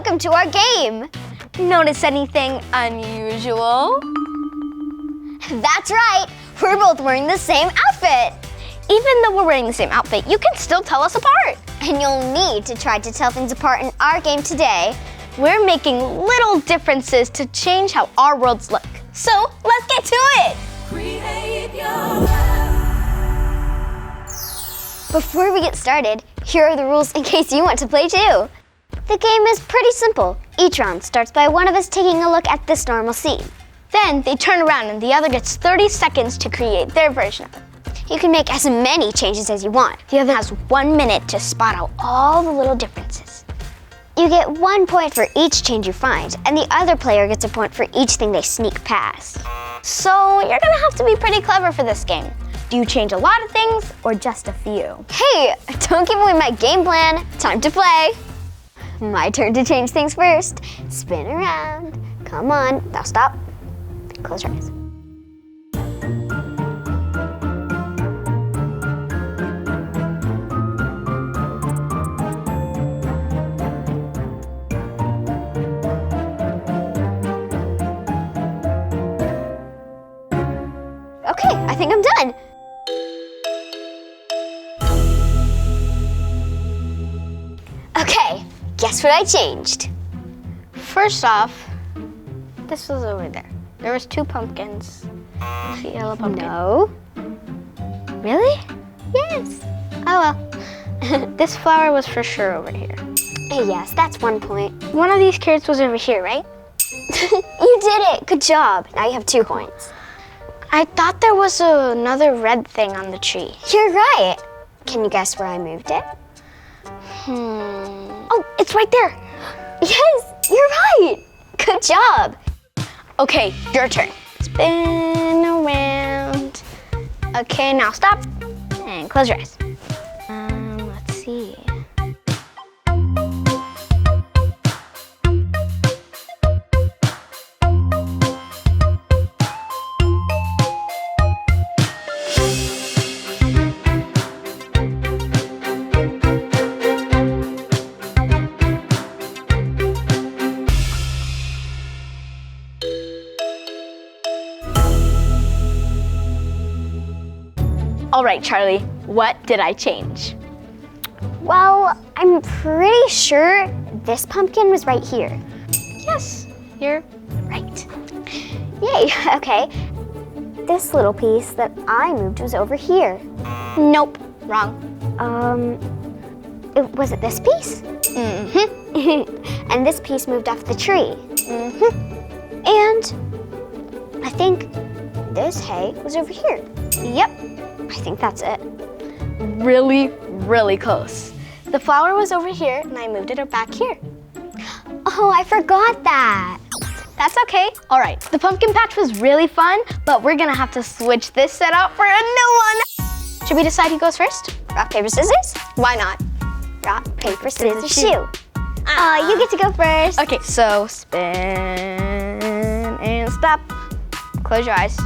welcome to our game. Notice anything unusual? That's right, we're both wearing the same outfit. Even though we're wearing the same outfit, you can still tell us apart. And you'll need to try to tell things apart in our game today. We're making little differences to change how our worlds look. So let's get to it. Create your Before we get started, here are the rules in case you want to play too. The game is pretty simple. Each round starts by one of us taking a look at this normal scene. Then they turn around and the other gets 30 seconds to create their version of it. You can make as many changes as you want. The other has 1 minute to spot out all the little differences. You get 1 point for each change you find, and the other player gets a point for each thing they sneak past. So you're gonna have to be pretty clever for this game. Do you change a lot of things or just a few? Hey, don't give away my game plan. Time to play. My turn to change things first. Spin around. Come on, now stop. Close your eyes. Okay, I think I'm done. Okay, guess what I changed? First off, this was over there. There was 2 pumpkins. The yellow pumpkin. No. Really? Yes. Oh well. This flower was for sure over here. Yes, that's 1 point. One of these carrots was over here, right? You did it. Good job. Now you have 2 points. I thought there was another red thing on the tree. You're right. Can you guess where I moved it? Oh, it's right there. Yes, you're right. Good job. Okay, your turn. Spin around. Okay, now stop and close your eyes. Let's see. All right, Charlie, what did I change? Well, I'm pretty sure this pumpkin was right here. Yes, you're right. Yay, okay. This little piece that I moved was over here. Nope, wrong. Was it this piece? Mm-hmm. And this piece moved off the tree. Mm-hmm. And I think this hay was over here. Yep, I think that's it. really, really close. The flower was over here and I moved it back here. Oh, I forgot that. That's okay. All right, the pumpkin patch was really fun, but we're gonna have to switch this set out for a new one. Should we decide who goes first? Rock, paper, scissors? Why not? Rock, paper, scissors, shoot. shoot. You get to go first. Okay, so spin and stop. Close your eyes.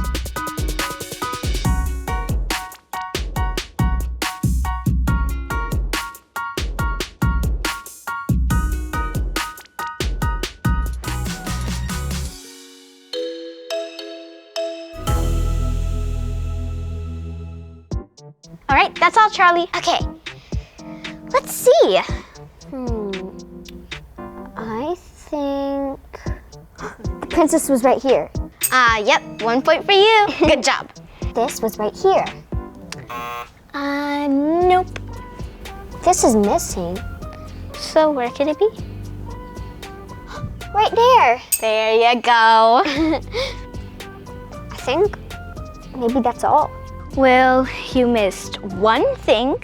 All right, that's all, Charlie. Okay, let's see. I think the princess was right here. Yep, 1 point for you. Good job. This was right here. Nope. This is missing. So where could it be? Right there. There you go. I think maybe that's all. Well, you missed one thing.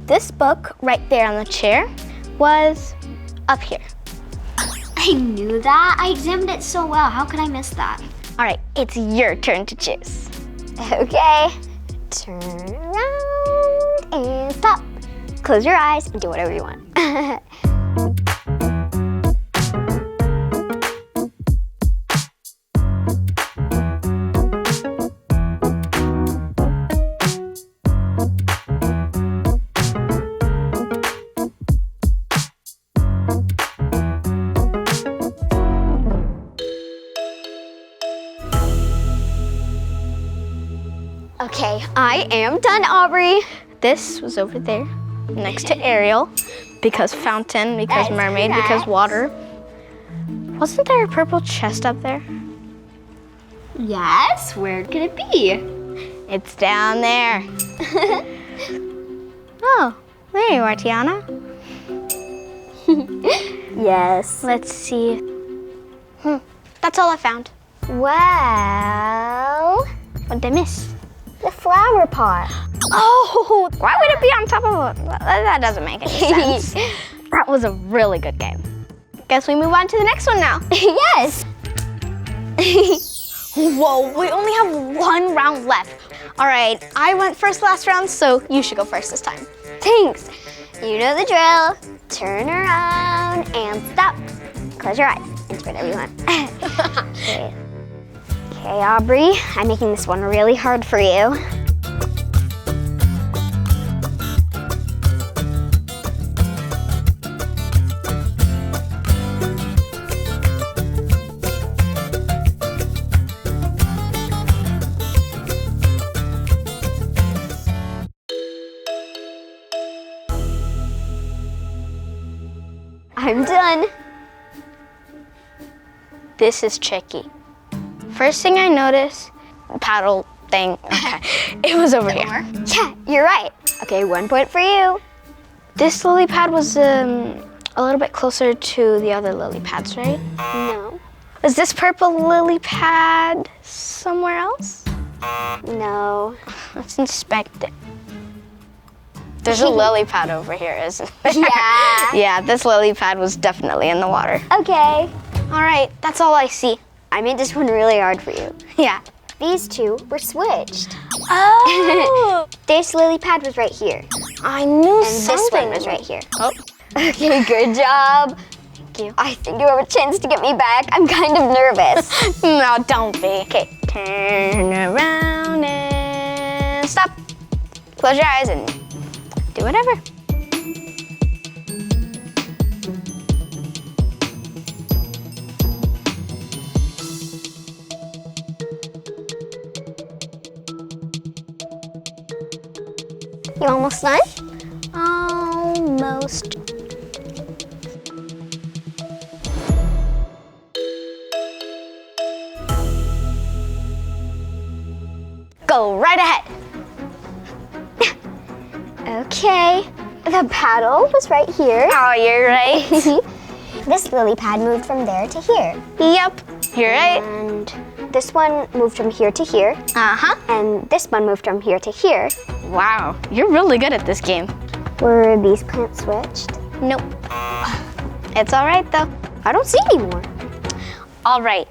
This book right there on the chair was up here. I knew that. I examined it so well. How could I miss that? All right, it's your turn to choose. Okay. Turn around and stop. Close your eyes and do whatever you want. Okay, I am done, Aubrey. This was over there, next to Ariel, because fountain, because That's mermaid, because correct. water. Wasn't there a purple chest up there? Yes, where could it be? It's down there. Oh, there you are, Tiana. Yes. Let's see. That's all I found. Well, What did I miss? the flower pot. Oh, why would it be on top of a... That doesn't make any sense. That was a really good game. Guess we move on to the next one now. Yes. Whoa, we only have one round left. All right, I went first last round, so you should go first this time. Thanks. You know the drill. Turn around and stop. Close your eyes and spin whatever you want. Okay. Okay, Aubrey, I'm making this one really hard for you. I'm done. This is tricky. First thing I noticed, paddle thing, okay, it was over here. Yeah, you're right. Okay, 1 point for you. This lily pad was a little bit closer to the other lily pads, right? No. Is this purple lily pad somewhere else? No. Let's inspect it. There's a lily pad over here, isn't there? Yeah. Yeah, this lily pad was definitely in the water. Okay. All right, that's all I see. I made this one really hard for you. Yeah. These two were switched. Oh! This lily pad was right here. I knew And something this one was right here. Oh, Okay, good job. thank you. I think you have a chance to get me back. I'm kind of nervous. No, don't be. Okay, turn around and stop. Close your eyes and do whatever. You almost done? Almost. Go right ahead. Okay. The paddle was right here. Oh, you're right. This lily pad moved from there to here. Yep, you're right. And this one moved from here to here. Uh-huh. And this one moved from here to here. Wow, you're really good at this game. Were these plants switched? Nope. It's all right, though. I don't see any more. All right,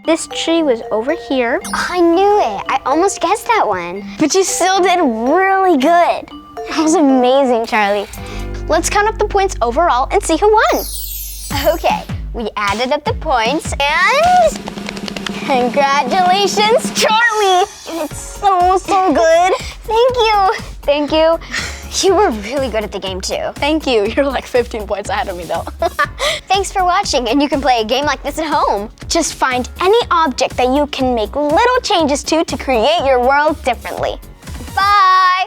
this tree was over here, I knew it. I almost guessed that one. but you still did really good. That was amazing, Charlie. Let's count up the points overall and see who won. Okay, we added up the points and Congratulations, Charlie! It's so good. thank you. Thank you. You were really good at the game too. Thank you. You're like 15 points ahead of me, though. Thanks for watching, and you can play a game like this at home. Just find any object that you can make little changes to create your world differently. Bye.